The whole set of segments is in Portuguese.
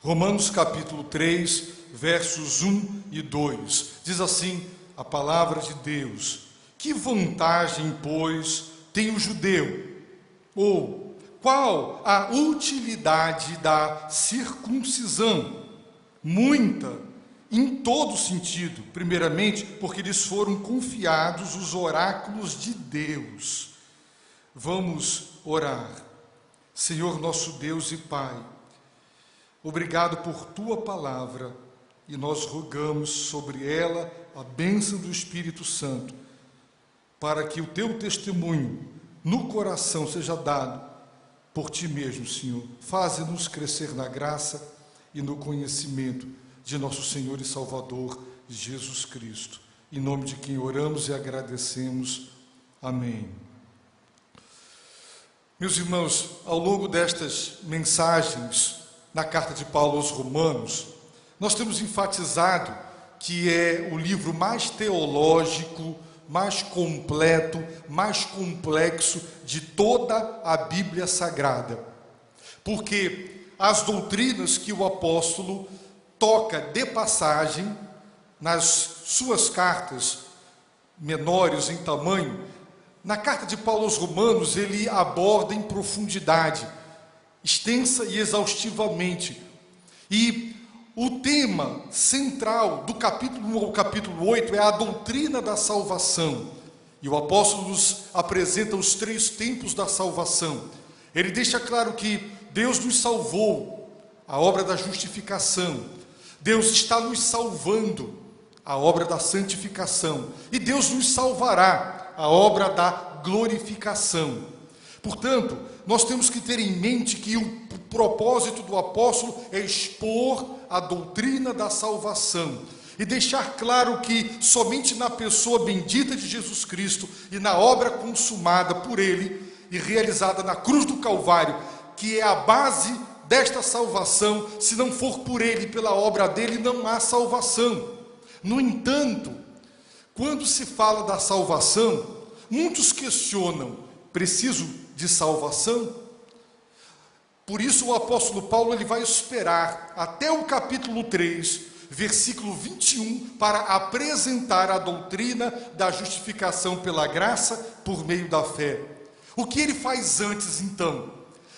Romanos capítulo 3, versos 1 e 2. Diz assim a palavra de Deus: que vantagem, pois, tem o judeu? Ou qual a utilidade da circuncisão? Muita, em todo sentido. Primeiramente, porque lhes foram confiados os oráculos de Deus. Vamos orar. Senhor nosso Deus e Pai, obrigado por Tua palavra, e nós rogamos sobre ela a bênção do Espírito Santo, para que o Teu testemunho no coração seja dado por Ti mesmo, Senhor. Faze-nos crescer na graça e no conhecimento de nosso Senhor e Salvador, Jesus Cristo. Em nome de quem oramos e agradecemos. Amém. Meus irmãos, ao longo destas mensagens na carta de Paulo aos Romanos, nós temos enfatizado que é o livro mais teológico, mais completo, mais complexo de toda a Bíblia Sagrada. Porque as doutrinas que o apóstolo toca de passagem nas suas cartas menores em tamanho, na carta de Paulo aos Romanos ele aborda em profundidade, extensa e exaustivamente. E o tema central do capítulo 1 ao capítulo 8 é a doutrina da salvação. E o apóstolo nos apresenta os 3 tempos da salvação. Ele deixa claro que Deus nos salvou, a obra da justificação. Deus está nos salvando, a obra da santificação. E Deus nos salvará, a obra da glorificação. Portanto, nós temos que ter em mente que o propósito do apóstolo é expor a doutrina da salvação e deixar claro que somente na pessoa bendita de Jesus Cristo e na obra consumada por Ele e realizada na cruz do Calvário, que é a base desta salvação. Se não for por Ele, pela obra dele, não há salvação. No entanto, quando se fala da salvação, muitos questionam: preciso de salvação? Por isso o apóstolo Paulo ele vai esperar até o capítulo 3, versículo 21, para apresentar a doutrina da justificação pela graça por meio da fé. O que ele faz antes, então?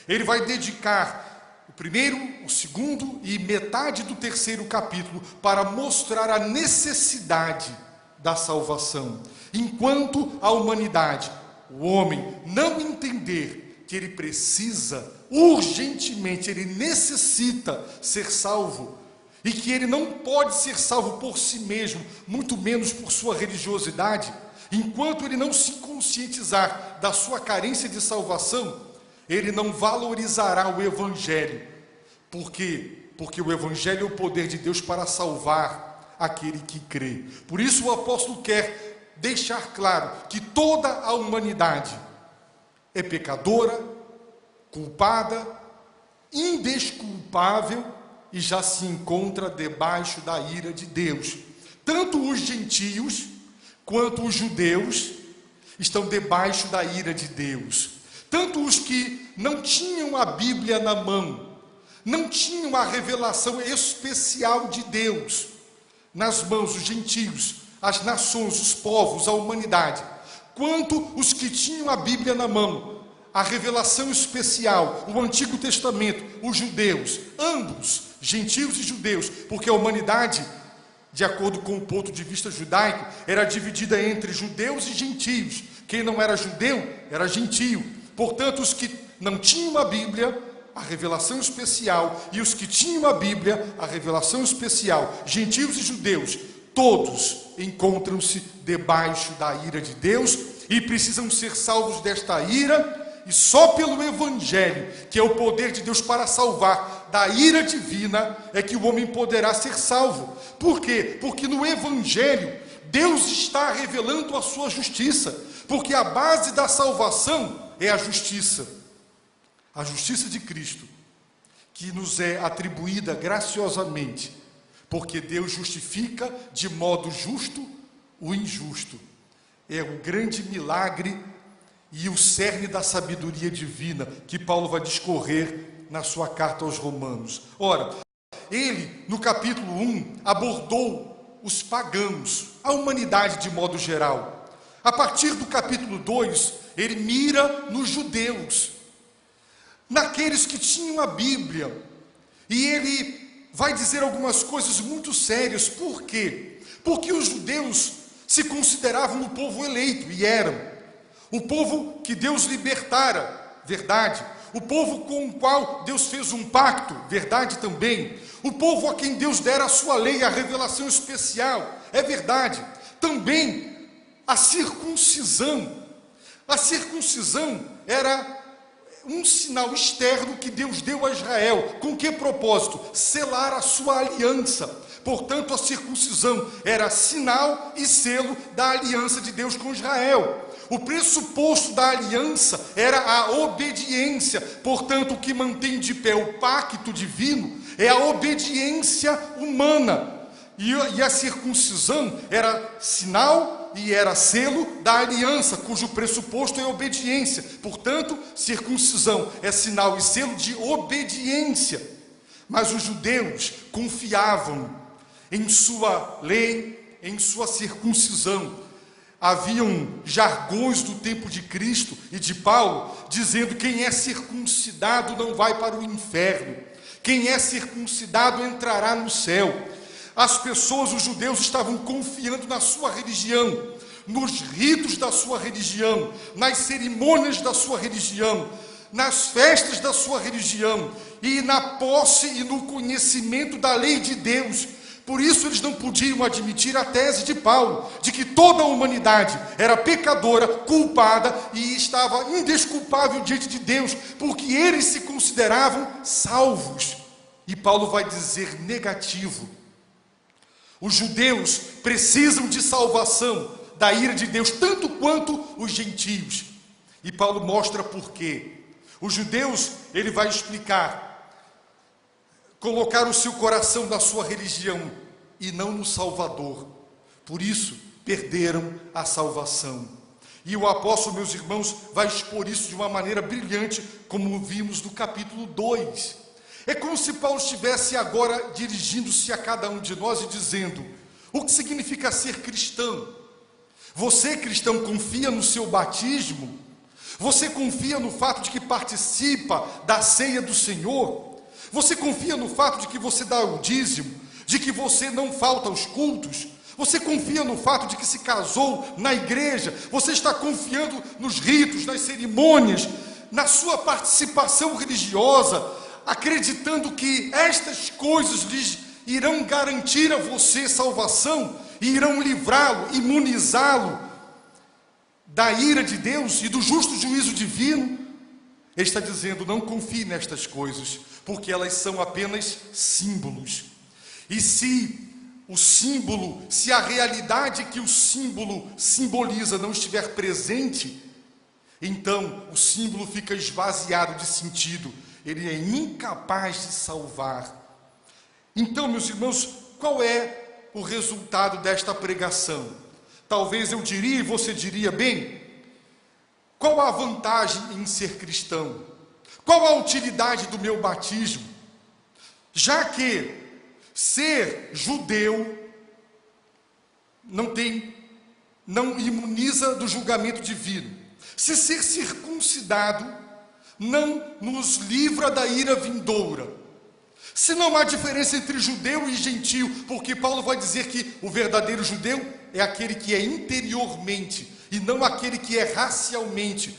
Ele vai dedicar o primeiro, o segundo e metade do terceiro capítulo para mostrar a necessidade da salvação. Enquanto a humanidade, o homem, não entender que ele precisa urgentemente, ele necessita ser salvo, e que ele não pode ser salvo por si mesmo, muito menos por sua religiosidade, enquanto ele não se conscientizar da sua carência de salvação, ele não valorizará o Evangelho. Por quê? Porque o Evangelho é o poder de Deus para salvar aquele que crê. Por isso o apóstolo quer deixar claro que toda a humanidade é pecadora, culpada, indesculpável e já se encontra debaixo da ira de Deus. Tanto os gentios quanto os judeus estão debaixo da ira de Deus. Tanto os que não tinham a Bíblia na mão, não tinham a revelação especial de Deus nas mãos, os gentios, as nações, os povos, a humanidade, quanto os que tinham a Bíblia na mão, a revelação especial, o Antigo Testamento, os judeus, ambos, gentios e judeus, porque a humanidade, de acordo com o ponto de vista judaico, era dividida entre judeus e gentios. Quem não era judeu, era gentio. Portanto, os que não tinham a Bíblia, a revelação especial, e os que tinham a Bíblia, a revelação especial, gentios e judeus, todos encontram-se debaixo da ira de Deus e precisam ser salvos desta ira, e só pelo Evangelho, que é o poder de Deus para salvar da ira divina, é que o homem poderá ser salvo. Por quê? Porque no Evangelho Deus está revelando a sua justiça, porque a base da salvação é a justiça de Cristo, que nos é atribuída graciosamente, porque Deus justifica de modo justo o injusto. É o grande milagre e o cerne da sabedoria divina que Paulo vai discorrer na sua carta aos Romanos. Ora, ele, no capítulo 1, abordou os pagãos, a humanidade de modo geral. A partir do capítulo 2, ele mira nos judeus, naqueles que tinham a Bíblia. E ele vai dizer algumas coisas muito sérias. Por quê? Porque os judeus se consideravam o povo eleito, e eram. O povo que Deus libertara, verdade. O povo com o qual Deus fez um pacto, verdade também. O povo a quem Deus dera a sua lei, a revelação especial, é verdade. Também a circuncisão. A circuncisão era um sinal externo que Deus deu a Israel. Com que propósito? Selar a sua aliança. Portanto, a circuncisão era sinal e selo da aliança de Deus com Israel. O pressuposto da aliança era a obediência. Portanto, o que mantém de pé o pacto divino é a obediência humana. E a circuncisão era sinal e era selo da aliança, cujo pressuposto é obediência. Portanto, circuncisão é sinal e selo de obediência. Mas os judeus confiavam em sua lei, em sua circuncisão. Haviam jargões do tempo de Cristo e de Paulo, dizendo: quem é circuncidado não vai para o inferno, quem é circuncidado entrará no céu. As pessoas, os judeus, estavam confiando na sua religião, nos ritos da sua religião, nas cerimônias da sua religião, nas festas da sua religião, e na posse e no conhecimento da lei de Deus. Por isso eles não podiam admitir a tese de Paulo, de que toda a humanidade era pecadora, culpada e estava indesculpável diante de Deus, porque eles se consideravam salvos. E Paulo vai dizer negativo. Os judeus precisam de salvação da ira de Deus, tanto quanto os gentios. E Paulo mostra por quê. Os judeus, ele vai explicar, colocaram o seu coração na sua religião e não no Salvador. Por isso, perderam a salvação. E o apóstolo, meus irmãos, vai expor isso de uma maneira brilhante, como vimos no capítulo 2. É como se Paulo estivesse agora dirigindo-se a cada um de nós e dizendo: o que significa ser cristão? Você, cristão, confia no seu batismo? Você confia no fato de que participa da ceia do Senhor? Você confia no fato de que você dá o dízimo? De que você não falta aos cultos? Você confia no fato de que se casou na igreja? Você está confiando nos ritos, nas cerimônias, na sua participação religiosa, acreditando que estas coisas lhes irão garantir a você salvação e irão livrá-lo, imunizá-lo da ira de Deus e do justo juízo divino? Ele está dizendo: não confie nestas coisas, porque elas são apenas símbolos. E se o símbolo, se a realidade que o símbolo simboliza não estiver presente, então o símbolo fica esvaziado de sentido, ele é incapaz de salvar. Então, meus irmãos, qual é o resultado desta pregação? Talvez eu diria, e você diria: bem, qual a vantagem em ser cristão? Qual a utilidade do meu batismo? Já que ser judeu não imuniza do julgamento divino. Se ser circuncidado não nos livra da ira vindoura. Se não há diferença entre judeu e gentio, porque Paulo vai dizer que o verdadeiro judeu é aquele que é interiormente e não aquele que é racialmente.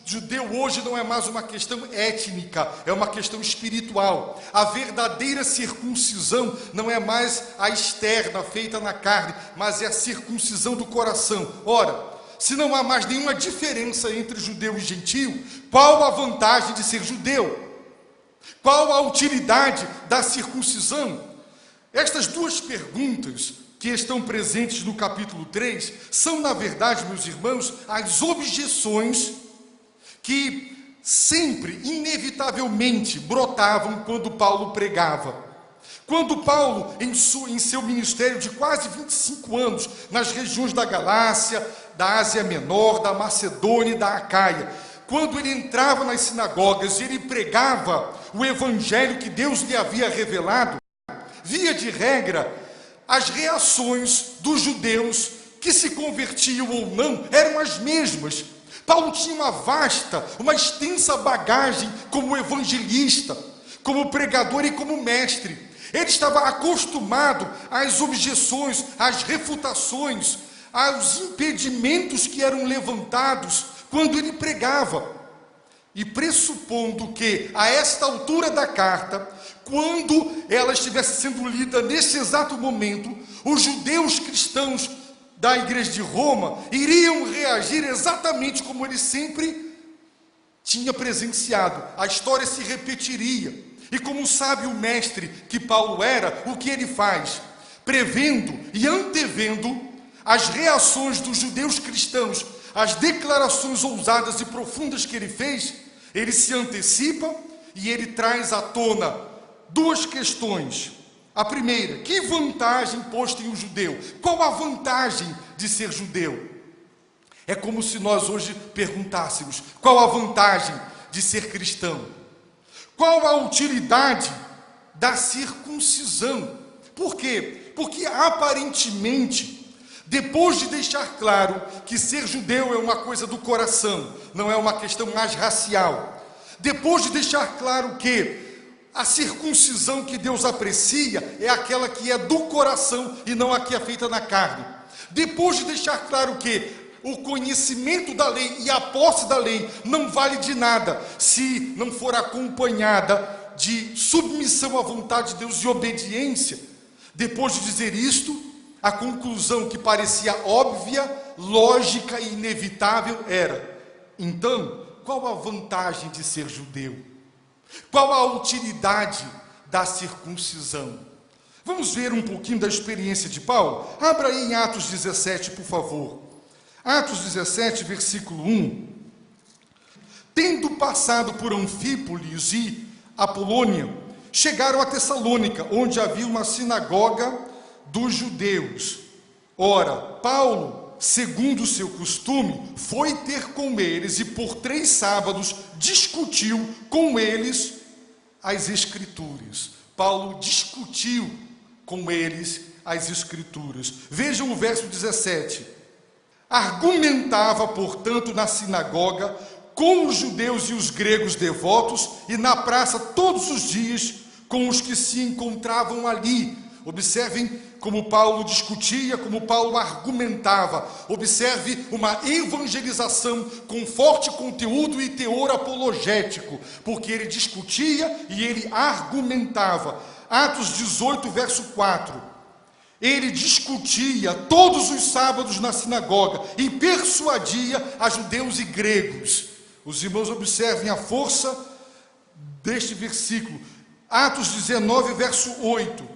Judeu hoje não é mais uma questão étnica, é uma questão espiritual. A verdadeira circuncisão não é mais a externa, feita na carne, mas é a circuncisão do coração. Ora, se não há mais nenhuma diferença entre judeu e gentio, qual a vantagem de ser judeu? Qual a utilidade da circuncisão? Estas duas perguntas que estão presentes no capítulo 3 são, na verdade, meus irmãos, as objeções que sempre, inevitavelmente, brotavam quando Paulo pregava. Quando Paulo, em seu ministério de quase 25 anos, nas regiões da Galácia, da Ásia Menor, da Macedônia e da Acaia, quando ele entrava nas sinagogas e ele pregava o evangelho que Deus lhe havia revelado, via de regra, as reações dos judeus que se convertiam ou não eram as mesmas. Paulo tinha uma extensa bagagem como evangelista, como pregador e como mestre. Ele estava acostumado às objeções, às refutações, aos impedimentos que eram levantados quando ele pregava. E pressupondo que, a esta altura da carta, quando ela estivesse sendo lida nesse exato momento, os judeus cristãos da igreja de Roma iriam reagir exatamente como ele sempre tinha presenciado. A história se repetiria. E como sabe o mestre que Paulo era, o que ele faz? Prevendo e antevendo as reações dos judeus cristãos, as declarações ousadas e profundas que ele fez, ele se antecipa e ele traz à tona duas questões. A primeira, que vantagem posto em um judeu? Qual a vantagem de ser judeu? É como se nós hoje perguntássemos, qual a vantagem de ser cristão? Qual a utilidade da circuncisão? Por quê? Porque aparentemente, depois de deixar claro que ser judeu é uma coisa do coração, não é uma questão mais racial, depois de deixar claro que a circuncisão que Deus aprecia é aquela que é do coração e não a que é feita na carne, depois de deixar claro que o conhecimento da lei e a posse da lei não vale de nada se não for acompanhada de submissão à vontade de Deus e obediência, depois de dizer isto, a conclusão que parecia óbvia, lógica e inevitável era: então, qual a vantagem de ser judeu? Qual a utilidade da circuncisão? Vamos ver um pouquinho da experiência de Paulo? Abra aí em Atos 17, por favor. Atos 17, versículo 1. Tendo passado por Anfípolis e Apolônia, chegaram a Tessalônica, onde havia uma sinagoga dos judeus. Ora, Paulo, segundo o seu costume, foi ter com eles e por 3 sábados discutiu com eles as Escrituras. Paulo discutiu com eles as Escrituras. Vejam o verso 17. Argumentava, portanto, na sinagoga com os judeus e os gregos devotos e na praça todos os dias com os que se encontravam ali. Observem como Paulo discutia, como Paulo argumentava. Observe uma evangelização com forte conteúdo e teor apologético, porque ele discutia e ele argumentava. Atos 18, verso 4. Ele discutia todos os sábados na sinagoga e persuadia a judeus e gregos. Os irmãos observem a força deste versículo. Atos 19, verso 8.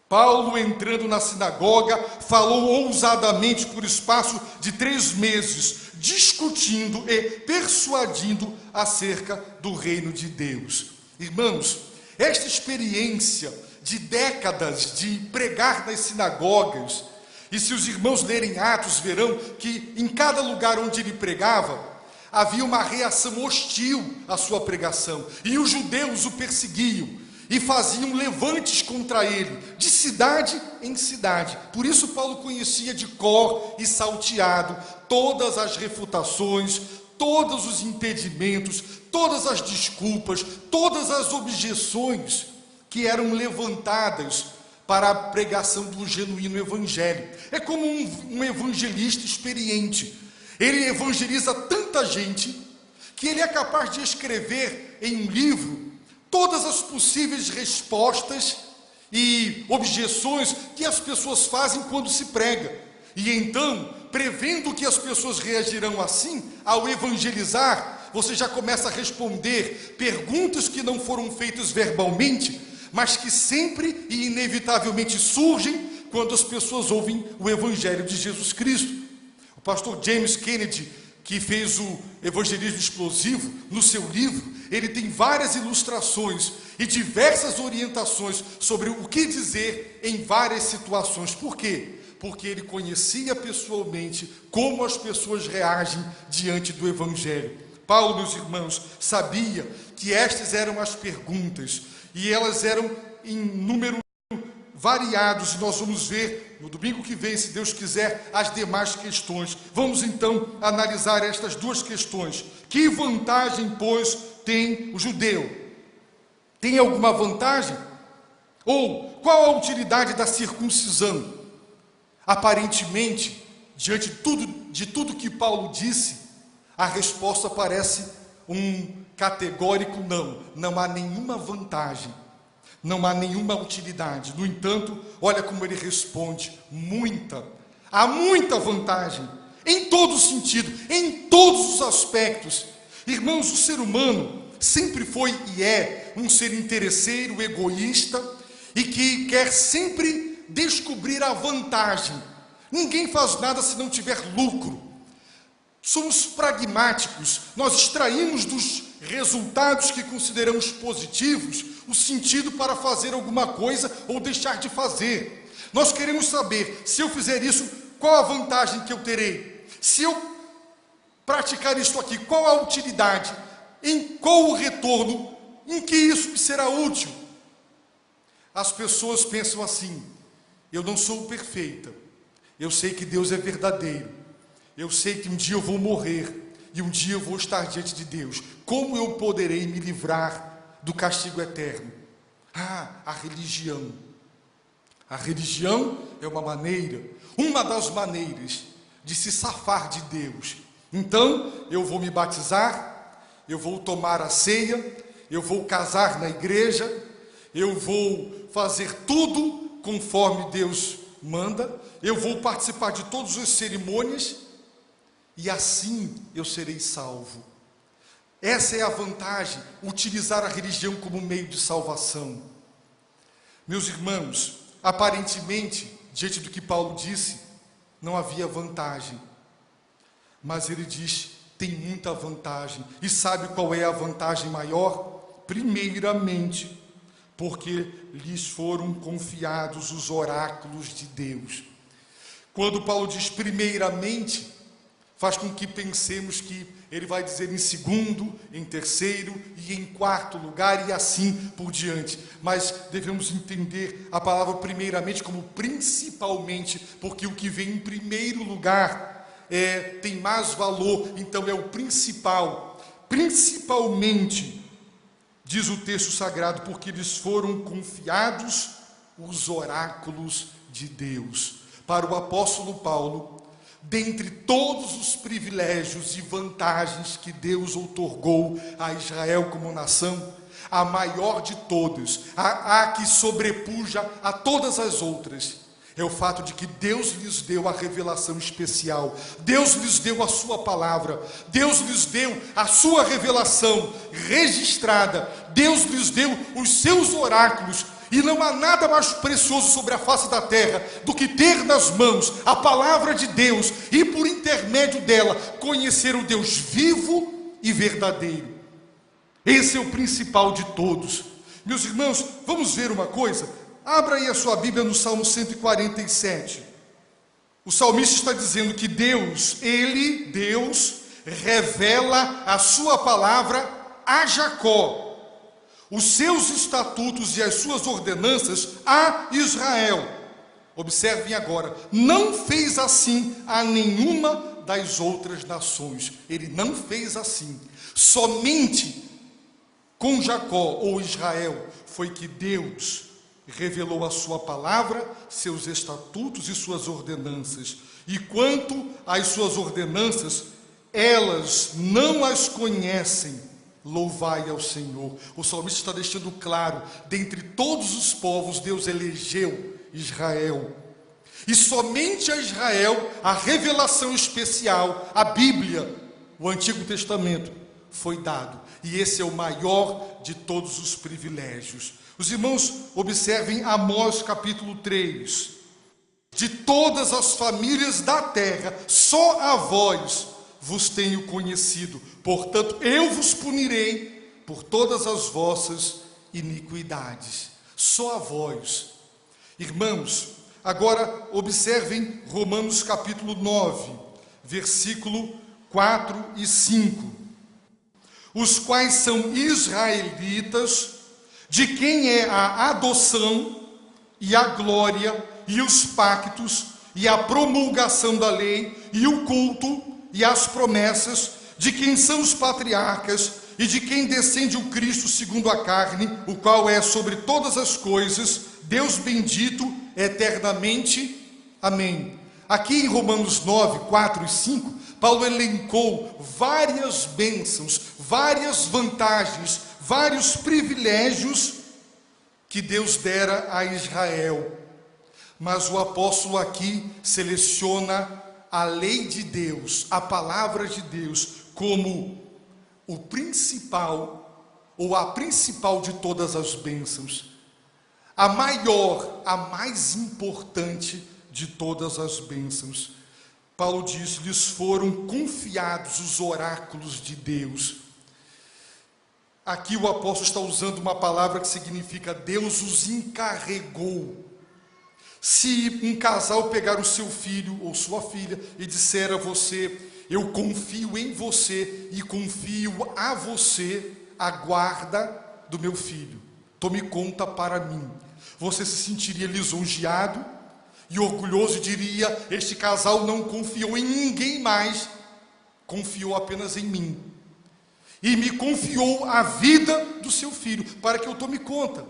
Paulo, entrando na sinagoga, falou ousadamente por espaço de 3 meses, discutindo e persuadindo acerca do reino de Deus. Irmãos, esta experiência de décadas de pregar nas sinagogas, e se os irmãos lerem Atos, verão que em cada lugar onde ele pregava, havia uma reação hostil à sua pregação, e os judeus o perseguiam, e faziam levantes contra ele, de cidade em cidade. Por isso Paulo conhecia de cor e salteado todas as refutações, todos os impedimentos, todas as desculpas, todas as objeções que eram levantadas para a pregação do genuíno evangelho. É como um evangelista experiente. Ele evangeliza tanta gente que ele é capaz de escrever em um livro todas as possíveis respostas e objeções que as pessoas fazem quando se prega. E então, prevendo que as pessoas reagirão assim, ao evangelizar, você já começa a responder perguntas que não foram feitas verbalmente, mas que sempre e inevitavelmente surgem quando as pessoas ouvem o evangelho de Jesus Cristo. O pastor James Kennedy, que fez o Evangelismo Explosivo, no seu livro, ele tem várias ilustrações e diversas orientações sobre o que dizer em várias situações. Por quê? Porque ele conhecia pessoalmente como as pessoas reagem diante do Evangelho. Paulo, meus irmãos, sabia que estas eram as perguntas, e elas eram em número variados, e nós vamos ver no domingo que vem, se Deus quiser, as demais questões. Vamos então analisar estas duas questões. Que vantagem, pois, tem o judeu? Tem alguma vantagem? Ou qual a utilidade da circuncisão? Aparentemente, diante de tudo que Paulo disse, a resposta parece um categórico não. Não há nenhuma vantagem, não há nenhuma utilidade. No entanto, olha como ele responde: há muita vantagem, em todo sentido, em todos os aspectos. Irmãos, o ser humano sempre foi e é um ser interesseiro, egoísta, e que quer sempre descobrir a vantagem. Ninguém faz nada se não tiver lucro. Somos pragmáticos, nós extraímos dos resultados que consideramos positivos o sentido para fazer alguma coisa ou deixar de fazer. Nós queremos saber, se eu fizer isso, qual a vantagem que eu terei? Se eu praticar isso aqui, qual a utilidade? Em qual o retorno? Em que isso me será útil? As pessoas pensam assim: eu não sou perfeita, eu sei que Deus é verdadeiro, eu sei que um dia eu vou morrer e um dia eu vou estar diante de Deus. Como eu poderei me livrar do castigo eterno? A religião. A religião é uma das maneiras de se safar de Deus. Então, eu vou me batizar, eu vou tomar a ceia, eu vou casar na igreja, eu vou fazer tudo conforme Deus manda, eu vou participar de todas as cerimônias, e assim eu serei salvo. Essa é a vantagem, utilizar a religião como meio de salvação. Meus irmãos, aparentemente, diante do que Paulo disse, não havia vantagem. Mas ele diz, tem muita vantagem. E sabe qual é a vantagem maior? Primeiramente, porque lhes foram confiados os oráculos de Deus. Quando Paulo diz primeiramente, faz com que pensemos que ele vai dizer em segundo, em terceiro e em quarto lugar e assim por diante. Mas devemos entender a palavra primeiramente como principalmente, porque o que vem em primeiro lugar tem mais valor, então é o principal. Principalmente, diz o texto sagrado, porque lhes foram confiados os oráculos de Deus. Para o apóstolo Paulo, dentre todos os privilégios e vantagens que Deus outorgou a Israel como nação, a maior de todas, a que sobrepuja a todas as outras, é o fato de que Deus lhes deu a revelação especial, Deus lhes deu a sua palavra, Deus lhes deu a sua revelação registrada, Deus lhes deu os seus oráculos. E não há nada mais precioso sobre a face da terra do que ter nas mãos a palavra de Deus e, por intermédio dela, conhecer o Deus vivo e verdadeiro. Esse é o principal de todos. Meus irmãos, vamos ver uma coisa? Abra aí a sua Bíblia no Salmo 147. O salmista está dizendo que Deus, revela a sua palavra a Jacó, os seus estatutos e as suas ordenanças a Israel. Observem agora, não fez assim a nenhuma das outras nações. Ele não fez assim. Somente com Jacó ou Israel foi que Deus revelou a sua palavra, seus estatutos e suas ordenanças. E quanto às suas ordenanças, elas não as conhecem. Louvai ao Senhor. O salmista está deixando claro, dentre todos os povos, Deus elegeu Israel. E somente a Israel, a revelação especial, a Bíblia, o Antigo Testamento, foi dado. E esse é o maior de todos os privilégios. Os irmãos, observem Amós capítulo 3. De todas as famílias da terra, só a vós vos tenho conhecido, portanto eu vos punirei por todas as vossas iniquidades. Só a vós. Irmãos, agora observem Romanos capítulo 9, versículo 4 e 5. Os quais são israelitas, de quem é a adoção, e a glória, e os pactos, e a promulgação da lei, e o culto, e as promessas, de quem são os patriarcas, e de quem descende o Cristo segundo a carne, o qual é sobre todas as coisas, Deus bendito eternamente. Amém. Aqui em Romanos 9, 4 e 5, Paulo elencou várias bênçãos, várias vantagens, vários privilégios que Deus dera a Israel. Mas o apóstolo aqui seleciona a lei de Deus, a palavra de Deus, como o principal, ou a principal de todas as bênçãos. A maior, a mais importante de todas as bênçãos. Paulo diz, lhes foram confiados os oráculos de Deus. Aqui o apóstolo está usando uma palavra que significa Deus os encarregou. Se um casal pegar o seu filho ou sua filha e disser a você, eu confio em você e confio a você a guarda do meu filho, tome conta para mim. Você se sentiria lisonjeado e orgulhoso e diria, este casal não confiou em ninguém mais, confiou apenas em mim. E me confiou a vida do seu filho, para que eu tome conta.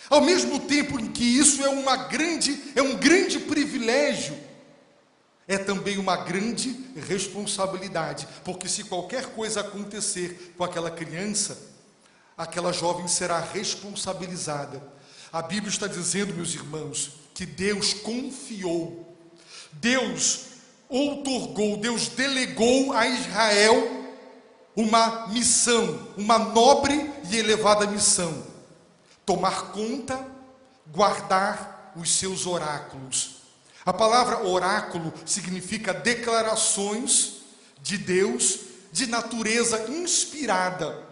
Ao mesmo tempo em que isso é um grande privilégio, é também uma grande responsabilidade, porque se qualquer coisa acontecer com aquela criança, aquela jovem será responsabilizada. A Bíblia está dizendo, meus irmãos, que Deus confiou, Deus outorgou, Deus delegou a Israel uma missão, uma nobre e elevada missão: tomar conta, guardar os seus oráculos. A palavra oráculo significa declarações de Deus de natureza inspirada.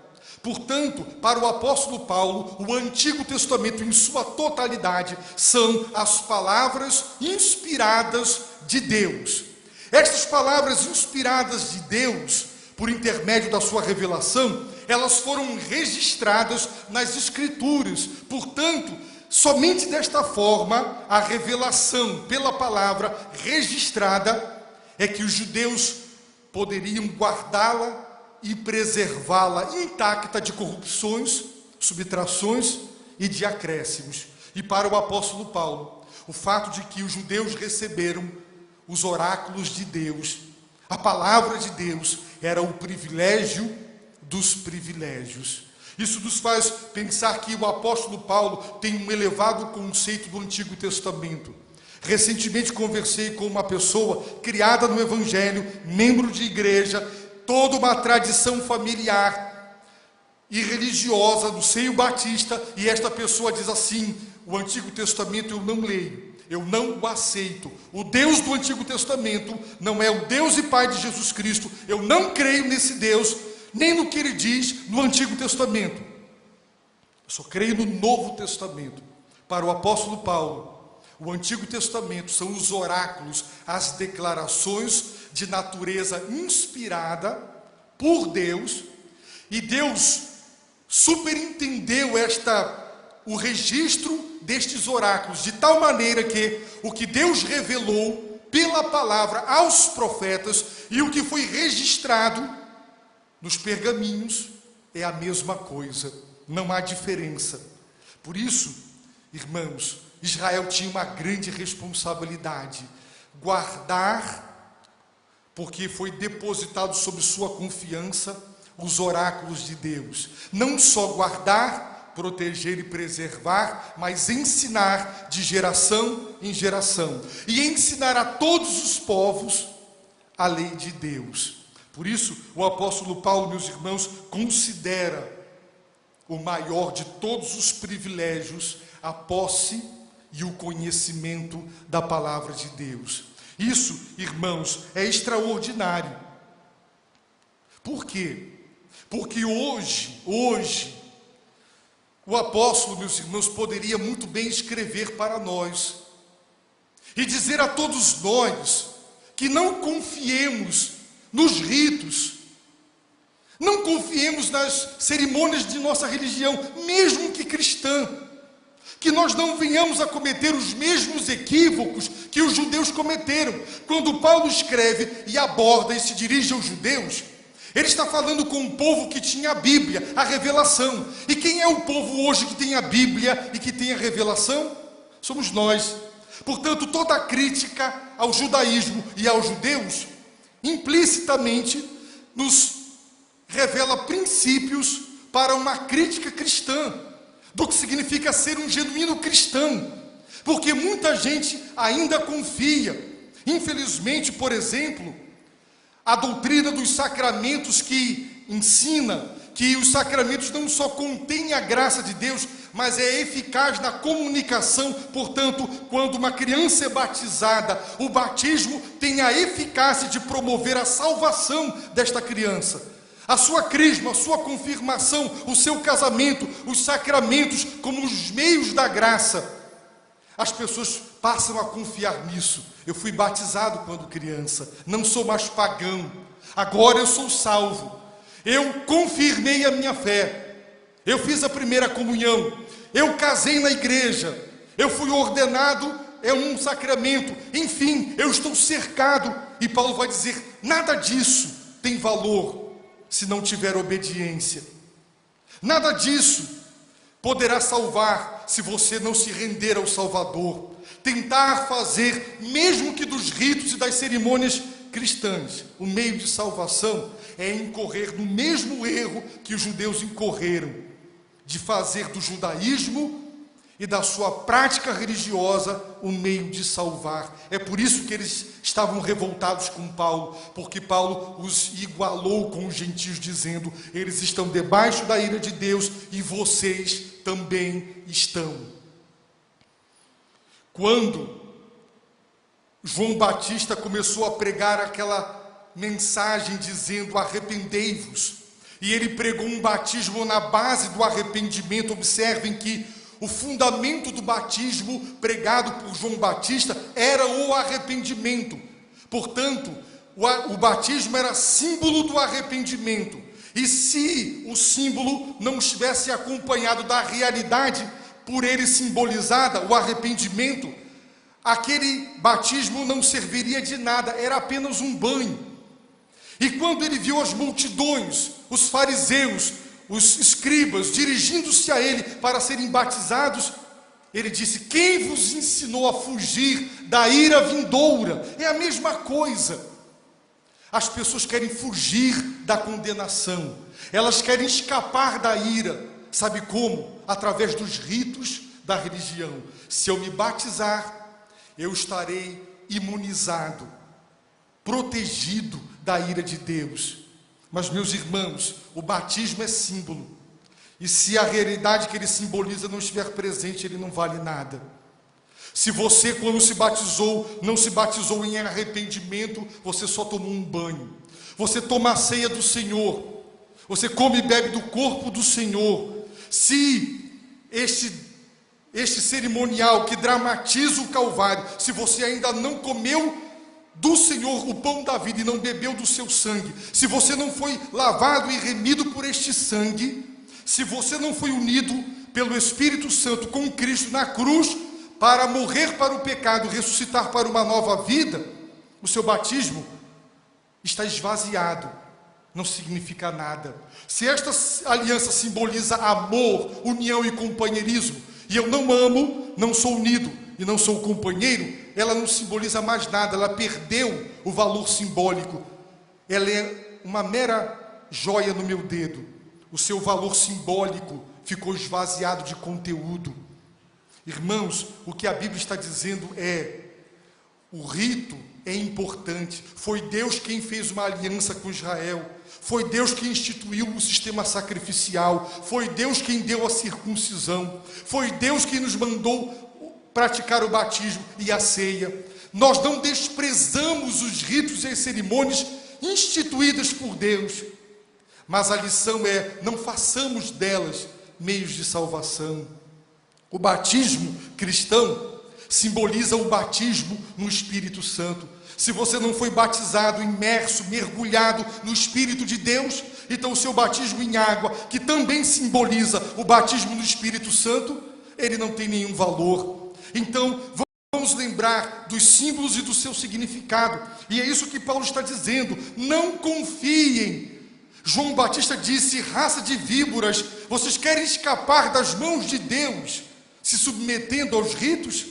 Portanto, para o apóstolo Paulo, o Antigo Testamento em sua totalidade são as palavras inspiradas de Deus. Estas palavras inspiradas de Deus, por intermédio da sua revelação, elas foram registradas nas Escrituras. Portanto, somente desta forma, a revelação pela palavra registrada é que os judeus poderiam guardá-la e preservá-la intacta de corrupções, subtrações e de acréscimos. E para o apóstolo Paulo, o fato de que os judeus receberam os oráculos de Deus, a palavra de Deus, era o privilégio dos privilégios. Isso nos faz pensar que o apóstolo Paulo tem um elevado conceito do Antigo Testamento. Recentemente conversei com uma pessoa criada no Evangelho, membro de igreja, toda uma tradição familiar e religiosa do seio batista, e esta pessoa diz assim: o Antigo Testamento eu não leio, eu não o aceito. O Deus do Antigo Testamento não é o Deus e Pai de Jesus Cristo. Eu não creio nesse Deus, nem no que ele diz no Antigo Testamento. Eu só creio no Novo Testamento. Para o apóstolo Paulo, o Antigo Testamento são os oráculos, as declarações de natureza inspirada por Deus, e Deus superintendeu o registro destes oráculos, de tal maneira que o que Deus revelou pela palavra aos profetas e o que foi registrado nos pergaminhos é a mesma coisa, não há diferença. Por isso, irmãos, Israel tinha uma grande responsabilidade: guardar, porque foi depositado sob sua confiança os oráculos de Deus. Não só guardar, proteger e preservar, mas ensinar de geração em geração. E ensinar a todos os povos a lei de Deus. Por isso, o apóstolo Paulo, meus irmãos, considera o maior de todos os privilégios a posse e o conhecimento da palavra de Deus. Isso, irmãos, é extraordinário. Por quê? Porque hoje, o apóstolo, meus irmãos, poderia muito bem escrever para nós e dizer a todos nós que não confiemos nos ritos, não confiemos nas cerimônias de nossa religião, mesmo que cristã, que nós não venhamos a cometer os mesmos equívocos que os judeus cometeram. Quando Paulo escreve e aborda e se dirige aos judeus, ele está falando com um povo que tinha a Bíblia, a revelação. E quem é o povo hoje que tem a Bíblia e que tem a revelação? Somos nós. Portanto, toda a crítica ao judaísmo e aos judeus, implicitamente, nos revela princípios para uma crítica cristã, do que significa ser um genuíno cristão. Porque muita gente ainda confia. Infelizmente, por exemplo, a doutrina dos sacramentos que ensina que os sacramentos não só contêm a graça de Deus, mas é eficaz na comunicação. Portanto, quando uma criança é batizada, o batismo tem a eficácia de promover a salvação desta criança. A sua crisma, a sua confirmação, o seu casamento, os sacramentos como os meios da graça. As pessoas passam a confiar nisso. Eu fui batizado quando criança, não sou mais pagão, agora eu sou salvo. Eu confirmei a minha fé, eu fiz a primeira comunhão, eu casei na igreja, eu fui ordenado, é um sacramento, enfim, eu estou cercado. E Paulo vai dizer, nada disso tem valor se não tiver obediência. Nada disso poderá salvar se você não se render ao Salvador. Tentar fazer, mesmo que dos ritos e das cerimônias cristãs, o meio de salvação é incorrer no mesmo erro que os judeus incorreram, de fazer do judaísmo e da sua prática religiosa o meio de salvar. É por isso que eles estavam revoltados com Paulo, porque Paulo os igualou com os gentios, dizendo, eles estão debaixo da ira de Deus e vocês também estão. Quando João Batista começou a pregar aquela mensagem dizendo arrependei-vos, e ele pregou um batismo na base do arrependimento, observem que o fundamento do batismo pregado por João Batista era o arrependimento. Portanto, o batismo era símbolo do arrependimento. E se o símbolo não estivesse acompanhado da realidade por ele simbolizada, o arrependimento, aquele batismo não serviria de nada, era apenas um banho. E quando ele viu as multidões, os fariseus, os escribas, dirigindo-se a ele para serem batizados, ele disse, quem vos ensinou a fugir da ira vindoura? É a mesma coisa. As pessoas querem fugir da condenação, elas querem escapar da ira. Sabe como? Através dos ritos da religião. Se eu me batizar, eu estarei imunizado, protegido da ira de Deus. Mas, meus irmãos, o batismo é símbolo. E se a realidade que ele simboliza não estiver presente, ele não vale nada. Se você, quando se batizou, não se batizou em arrependimento, você só tomou um banho. Você toma a ceia do Senhor, você come e bebe do corpo do Senhor. Se este cerimonial que dramatiza o Calvário, se você ainda não comeu do Senhor o pão da vida e não bebeu do seu sangue, se você não foi lavado e remido por este sangue, se você não foi unido pelo Espírito Santo com Cristo na cruz, para morrer para o pecado, ressuscitar para uma nova vida, o seu batismo está esvaziado, não significa nada. Se esta aliança simboliza amor, união e companheirismo, e eu não amo, não sou unido e não sou companheiro, ela não simboliza mais nada, ela perdeu o valor simbólico, ela é uma mera joia no meu dedo. O seu valor simbólico ficou esvaziado de conteúdo. Irmãos, o que a Bíblia está dizendo é, o rito é importante, foi Deus quem fez uma aliança com Israel, foi Deus quem instituiu o sistema sacrificial, foi Deus quem deu a circuncisão, foi Deus quem nos mandou praticar o batismo e a ceia. Nós não desprezamos os ritos e as cerimônias instituídas por Deus, mas a lição é, não façamos delas meios de salvação. O batismo cristão simboliza o batismo no Espírito Santo. Se você não foi batizado, imerso, mergulhado no Espírito de Deus, então o seu batismo em água, que também simboliza o batismo no Espírito Santo, ele não tem nenhum valor. Então, vamos lembrar dos símbolos e do seu significado. E é isso que Paulo está dizendo: não confiem. João Batista disse: raça de víboras, vocês querem escapar das mãos de Deus, se submetendo aos ritos,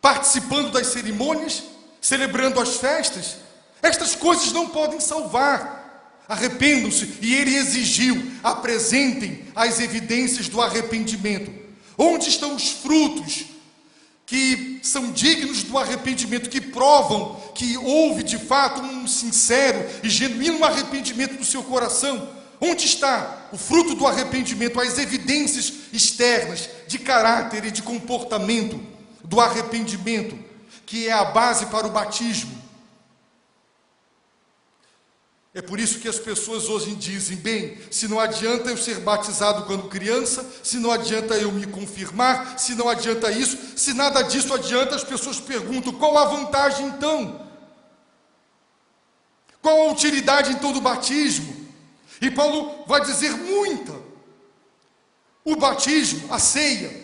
participando das cerimônias, celebrando as festas? Estas coisas não podem salvar. Arrependam-se. E ele exigiu: apresentem as evidências do arrependimento. Onde estão os frutos que são dignos do arrependimento, que provam que houve de fato um sincero e genuíno arrependimento no seu coração? Onde está o fruto do arrependimento, as evidências externas de caráter e de comportamento do arrependimento, que é a base para o batismo? É por isso que as pessoas hoje dizem: bem, se não adianta eu ser batizado quando criança, se não adianta eu me confirmar, se não adianta isso, se nada disso adianta, as pessoas perguntam: qual a vantagem então? Qual a utilidade então do batismo? E Paulo vai dizer muita. O batismo, a ceia,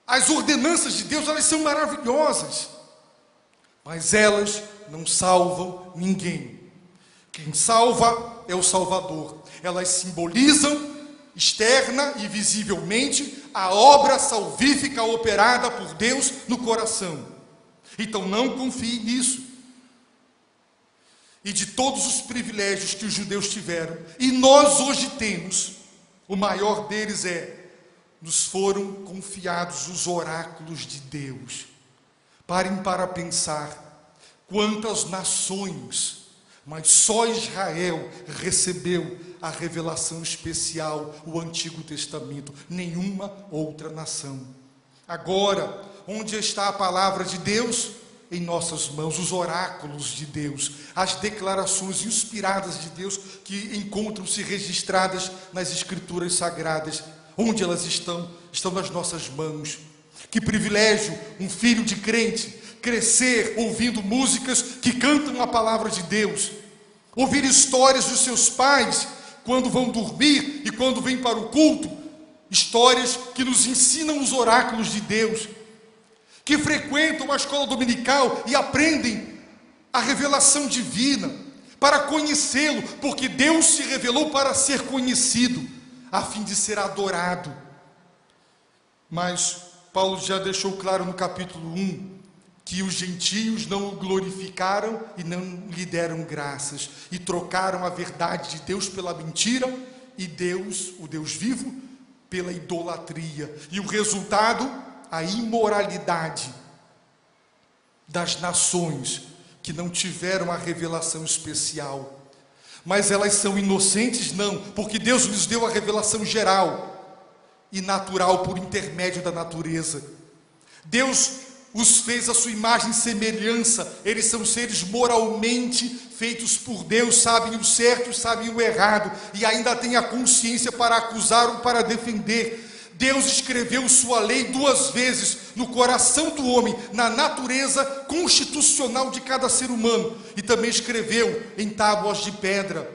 as ordenanças de Deus, elas são maravilhosas, mas elas não salvam ninguém. Quem salva é o Salvador. Elas simbolizam, externa e visivelmente, a obra salvífica operada por Deus no coração. Então não confie nisso. E de todos os privilégios que os judeus tiveram, e nós hoje temos, o maior deles nos foram confiados os oráculos de Deus. Parem para pensar quantas nações, mas só Israel recebeu a revelação especial, o Antigo Testamento, nenhuma outra nação. Agora, onde está a palavra de Deus? Em nossas mãos, os oráculos de Deus, as declarações inspiradas de Deus que encontram-se registradas nas Escrituras Sagradas. Onde elas estão? Estão nas nossas mãos. Que privilégio um filho de crente crescer ouvindo músicas que cantam a palavra de Deus, ouvir histórias dos seus pais quando vão dormir e quando vêm para o culto, histórias que nos ensinam os oráculos de Deus, que frequentam a escola dominical e aprendem a revelação divina para conhecê-lo, porque Deus se revelou para ser conhecido, a fim de ser adorado. Mas Paulo já deixou claro no capítulo 1 que os gentios não o glorificaram e não lhe deram graças, e trocaram a verdade de Deus pela mentira, e Deus, o Deus vivo, pela idolatria. E o resultado, a imoralidade das nações que não tiveram a revelação especial. Mas elas são inocentes? Não, porque Deus lhes deu a revelação geral e natural por intermédio da natureza. Deus os fez a sua imagem e semelhança. Eles são seres moralmente feitos por Deus, sabem o certo, sabem o errado, e ainda têm a consciência para acusar ou para defender. Deus escreveu sua lei 2 vezes no coração do homem, na natureza constitucional de cada ser humano, e também escreveu em tábuas de pedra.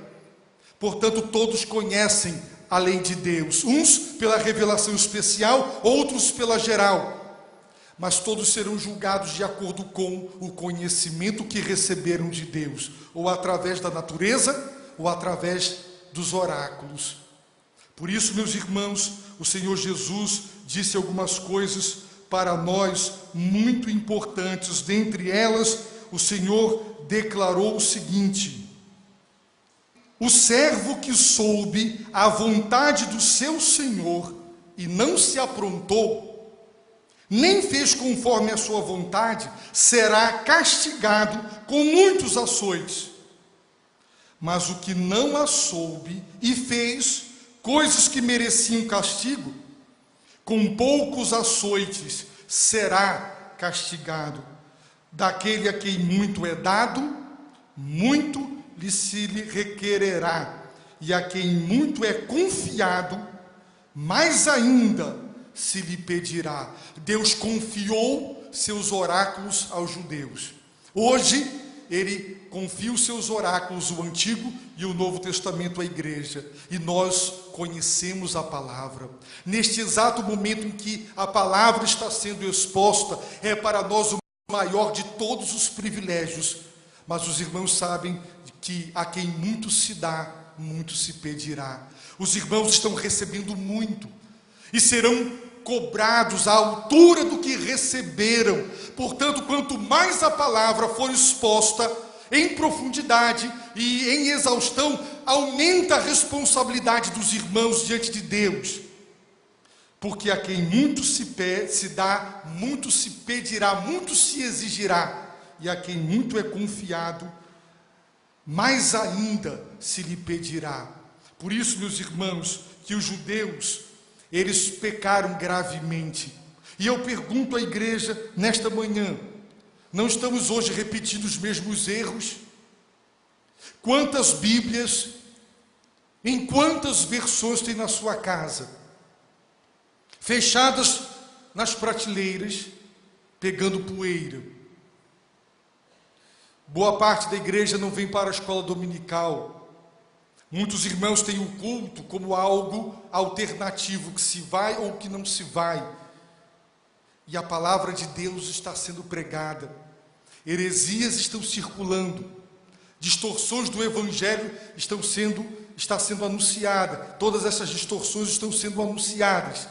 Portanto, todos conhecem a lei de Deus, uns pela revelação especial, outros pela geral, mas todos serão julgados de acordo com o conhecimento que receberam de Deus, ou através da natureza, ou através dos oráculos. Por isso, meus irmãos, o Senhor Jesus disse algumas coisas para nós muito importantes. Dentre elas, o Senhor declarou o seguinte: o servo que soube a vontade do seu Senhor e não se aprontou, nem fez conforme a sua vontade, será castigado com muitos açoites. Mas o que não a soube e fez coisas que mereciam castigo, com poucos açoites será castigado. Daquele a quem muito é dado, muito se lhe requererá, e a quem muito é confiado, mais ainda se lhe pedirá. Deus confiou seus oráculos aos judeus. Hoje, ele confia os seus oráculos, o Antigo e o Novo Testamento, à igreja. E nós conhecemos a palavra. Neste exato momento em que a palavra está sendo exposta, é para nós o maior de todos os privilégios. Mas os irmãos sabem que a quem muito se dá, muito se pedirá. Os irmãos estão recebendo muito e serão cobrados à altura do que receberam. Portanto, quanto mais a palavra for exposta em profundidade e em exaustão, aumenta a responsabilidade dos irmãos diante de Deus. Porque a quem muito se dá, muito se pedirá, muito se exigirá. E a quem muito é confiado, mais ainda se lhe pedirá. Por isso, meus irmãos, que os judeus, eles pecaram gravemente. E eu pergunto à igreja nesta manhã, não estamos hoje repetindo os mesmos erros? Quantas Bíblias, em quantas versões tem na sua casa? Fechadas nas prateleiras, pegando poeira. Boa parte da igreja não vem para a escola dominical. Muitos irmãos têm o culto como algo alternativo, que se vai ou que não se vai. E a palavra de Deus está sendo pregada. Heresias estão circulando. Distorções do evangelho está sendo anunciada. Todas essas distorções estão sendo anunciadas.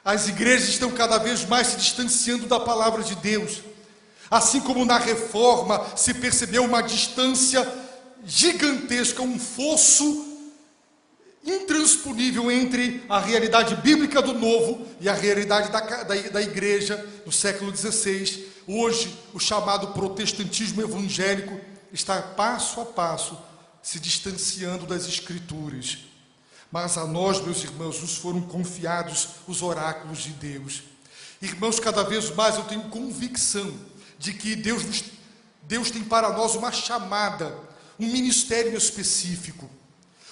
As igrejas estão cada vez mais se distanciando da palavra de Deus. Assim como na reforma se percebeu uma distância gigantesca, um fosso intransponível entre a realidade bíblica do Novo e a realidade da igreja do século XVI. Hoje, o chamado protestantismo evangélico está passo a passo se distanciando das Escrituras. Mas a nós, meus irmãos, nos foram confiados os oráculos de Deus. Irmãos, cada vez mais eu tenho convicção de que Deus tem para nós uma chamada, um ministério específico,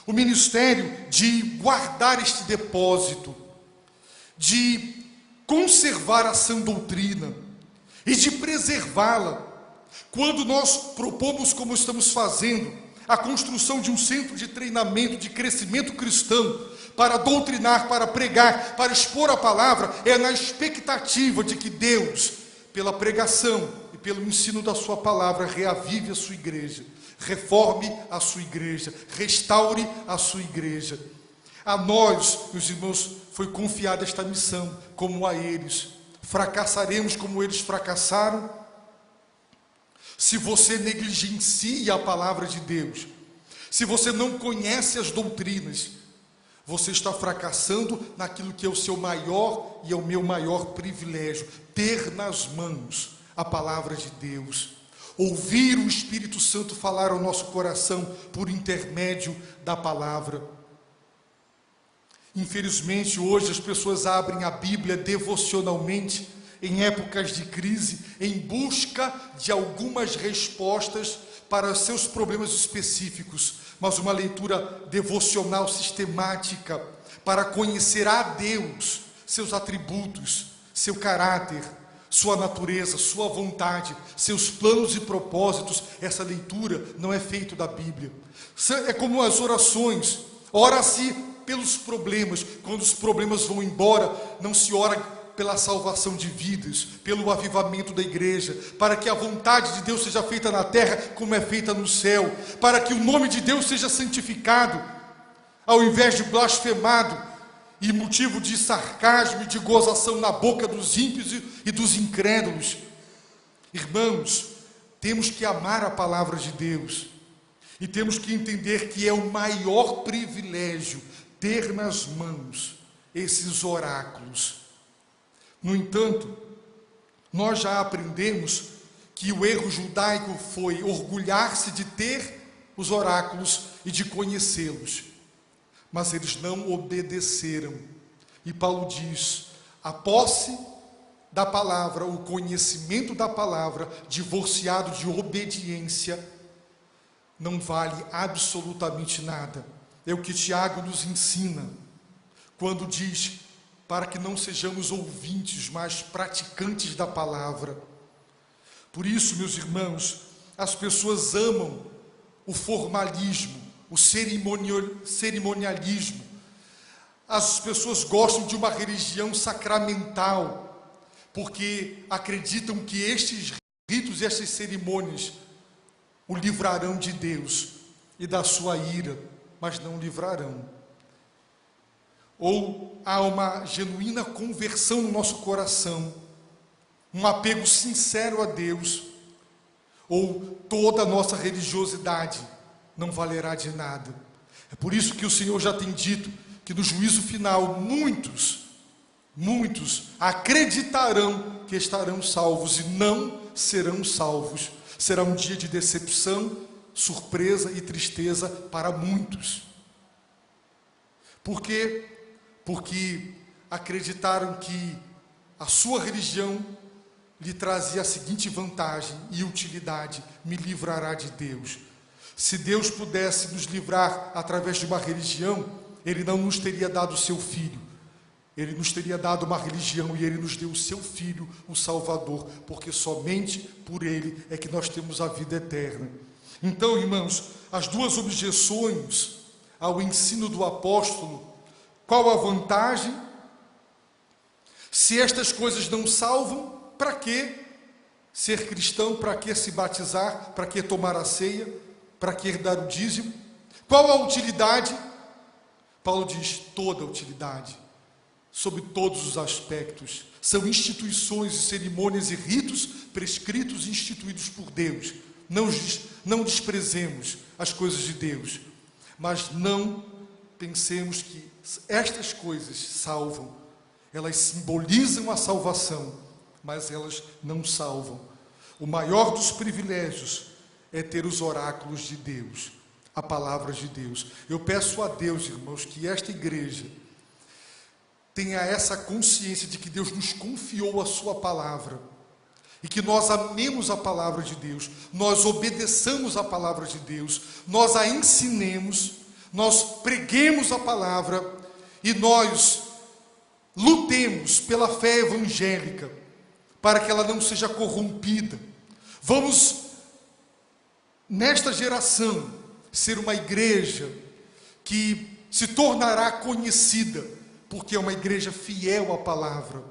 o ministério de guardar este depósito, de conservar a sã doutrina e de preservá-la. Quando nós propomos, como estamos fazendo, a construção de um centro de treinamento, de crescimento cristão, para doutrinar, para pregar, para expor a palavra, é na expectativa de que Deus, pela pregação e pelo ensino da sua palavra, reavive a sua igreja, reforme a sua igreja, restaure a sua igreja. A nós, meus irmãos, foi confiada esta missão, como a eles. Fracassaremos como eles fracassaram? Se você negligencia a palavra de Deus, se você não conhece as doutrinas, você está fracassando naquilo que é o seu maior e é o meu maior privilégio, ter nas mãos a palavra de Deus, ouvir o Espírito Santo falar ao nosso coração por intermédio da palavra. Infelizmente, hoje as pessoas abrem a Bíblia devocionalmente em épocas de crise, em busca de algumas respostas para seus problemas específicos, mas uma leitura devocional sistemática para conhecer a Deus, seus atributos, seu caráter, sua natureza, sua vontade, seus planos e propósitos. Essa leitura não é feita da Bíblia. É como as orações, ora-se pelos problemas. Quando os problemas vão embora, não se ora pela salvação de vidas, pelo avivamento da igreja, para que a vontade de Deus seja feita na terra como é feita no céu, para que o nome de Deus seja santificado, ao invés de blasfemado e motivo de sarcasmo e de gozação na boca dos ímpios e dos incrédulos. Irmãos, temos que amar a palavra de Deus e temos que entender que é o maior privilégio ter nas mãos esses oráculos. No entanto, nós já aprendemos que o erro judaico foi orgulhar-se de ter os oráculos e de conhecê-los, mas eles não obedeceram. E Paulo diz: a posse da palavra, o conhecimento da palavra, divorciado de obediência, não vale absolutamente nada. É o que Tiago nos ensina, quando diz: para que não sejamos ouvintes, mas praticantes da palavra. Por isso, meus irmãos, as pessoas amam o formalismo, o cerimonialismo. As pessoas gostam de uma religião sacramental, porque acreditam que estes ritos e estas cerimônias o livrarão de Deus e da sua ira, mas não o livrarão. Ou há uma genuína conversão no nosso coração, um apego sincero a Deus, ou toda a nossa religiosidade não valerá de nada. É por isso que o Senhor já tem dito que no juízo final muitos acreditarão que estarão salvos e não serão salvos. Será um dia de decepção, surpresa e tristeza para muitos. Por quê? Porque acreditaram que a sua religião lhe trazia a seguinte vantagem e utilidade: me livrará de Deus. Se Deus pudesse nos livrar através de uma religião, Ele não nos teria dado o seu Filho. Ele nos teria dado uma religião e Ele nos deu o seu Filho, o Salvador, porque somente por Ele é que nós temos a vida eterna. Então, irmãos, as duas objeções ao ensino do apóstolo: qual a vantagem? Se estas coisas não salvam, para que ser cristão? Para que se batizar? Para que tomar a ceia? Para que dar o dízimo? Qual a utilidade? Paulo diz: toda a utilidade, sob todos os aspectos. São instituições e cerimônias e ritos prescritos e instituídos por Deus. Não desprezemos as coisas de Deus, mas não pensemos que estas coisas salvam. Elas simbolizam a salvação, mas elas não salvam. O maior dos privilégios é ter os oráculos de Deus, a palavra de Deus. Eu peço a Deus, irmãos, que esta igreja tenha essa consciência de que Deus nos confiou a sua palavra e que nós amemos a palavra de Deus, nós obedeçamos a palavra de Deus, nós a ensinemos, nós preguemos a palavra e nós lutemos pela fé evangélica para que ela não seja corrompida. Vamos, nesta geração, ser uma igreja que se tornará conhecida porque é uma igreja fiel à palavra.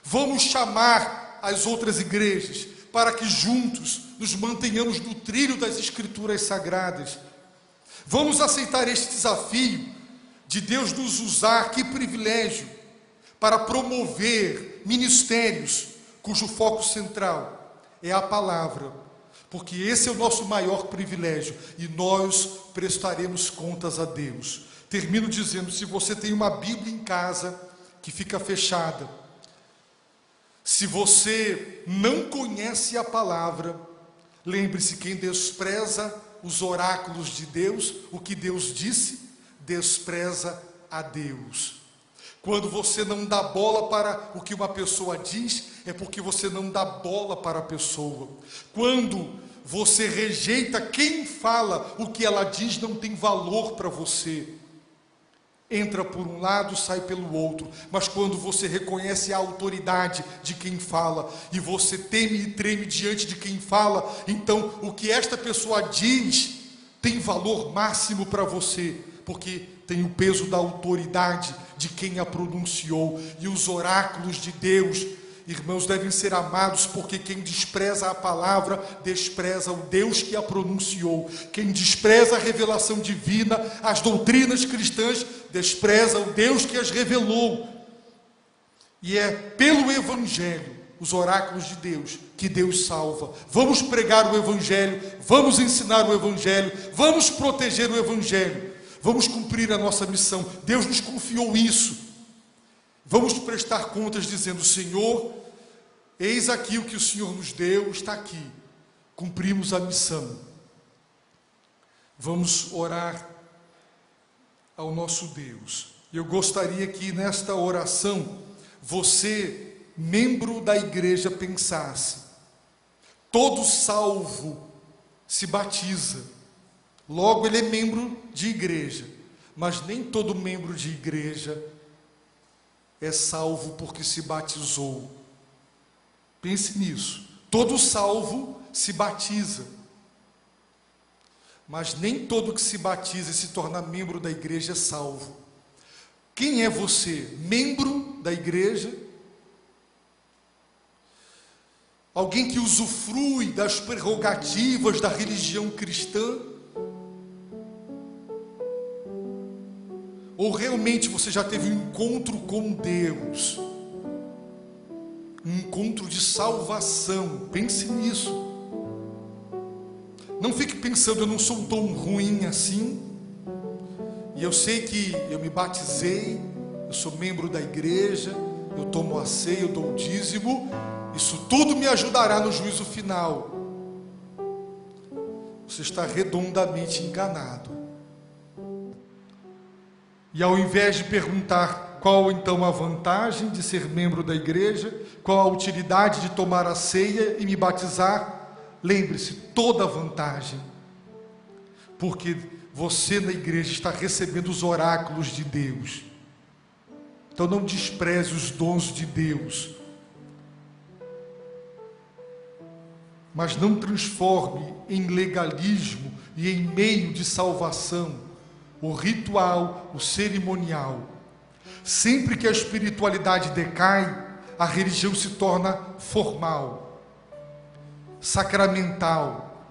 Vamos chamar as outras igrejas para que juntos nos mantenhamos no trilho das Escrituras Sagradas. Vamos aceitar este desafio de Deus nos usar, que privilégio, para promover ministérios cujo foco central é a palavra, porque esse é o nosso maior privilégio e nós prestaremos contas a Deus. Termino dizendo: se você tem uma Bíblia em casa que fica fechada, se você não conhece a palavra, lembre-se: quem despreza os oráculos de Deus, o que Deus disse, despreza a Deus. Quando você não dá bola para o que uma pessoa diz, é porque você não dá bola para a pessoa. Quando você rejeita quem fala, o que ela diz não tem valor para você. Entra por um lado, sai pelo outro. Mas quando você reconhece a autoridade de quem fala, e você teme e treme diante de quem fala, então o que esta pessoa diz tem valor máximo para você, porque tem o peso da autoridade de quem a pronunciou. E os oráculos de Deus, irmãos, devem ser amados, porque quem despreza a palavra, despreza o Deus que a pronunciou. Quem despreza a revelação divina, as doutrinas cristãs, despreza o Deus que as revelou. E é pelo Evangelho, os oráculos de Deus, que Deus salva. Vamos pregar o Evangelho, vamos ensinar o Evangelho, vamos proteger o Evangelho, vamos cumprir a nossa missão. Deus nos confiou isso. Vamos prestar contas dizendo: Senhor, eis aqui o que o Senhor nos deu, está aqui. Cumprimos a missão. Vamos orar ao nosso Deus. Eu gostaria que nesta oração você, membro da igreja, pensasse: todo salvo se batiza, logo ele é membro de igreja, mas nem todo membro de igreja é salvo porque se batizou. Pense nisso. Todo salvo se batiza, mas nem todo que se batiza e se torna membro da igreja é salvo. Quem é você? Membro da igreja? Alguém que usufrui das prerrogativas da religião cristã? Ou realmente você já teve um encontro com Deus? Um encontro de salvação? Pense nisso. Não fique pensando, eu não sou tão ruim assim. E eu sei que eu me batizei, eu sou membro da igreja, eu tomo a ceia, eu dou o dízimo. Isso tudo me ajudará no juízo final. Você está redondamente enganado. E ao invés de perguntar qual então a vantagem de ser membro da igreja, qual a utilidade de tomar a ceia e me batizar, lembre-se, toda a vantagem. Porque você na igreja está recebendo os oráculos de Deus. Então não despreze os dons de Deus. Mas não transforme em legalismo e em meio de salvação o ritual, o cerimonial. Sempre que a espiritualidade decai, a religião se torna formal, sacramental,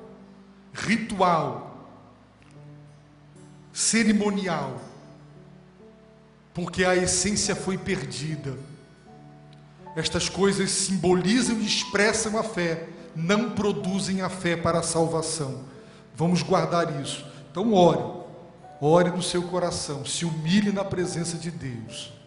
ritual, cerimonial, porque a essência foi perdida. Estas coisas simbolizam e expressam a fé, não produzem a fé para a salvação. Vamos guardar isso. Então ore no seu coração, se humilhe na presença de Deus.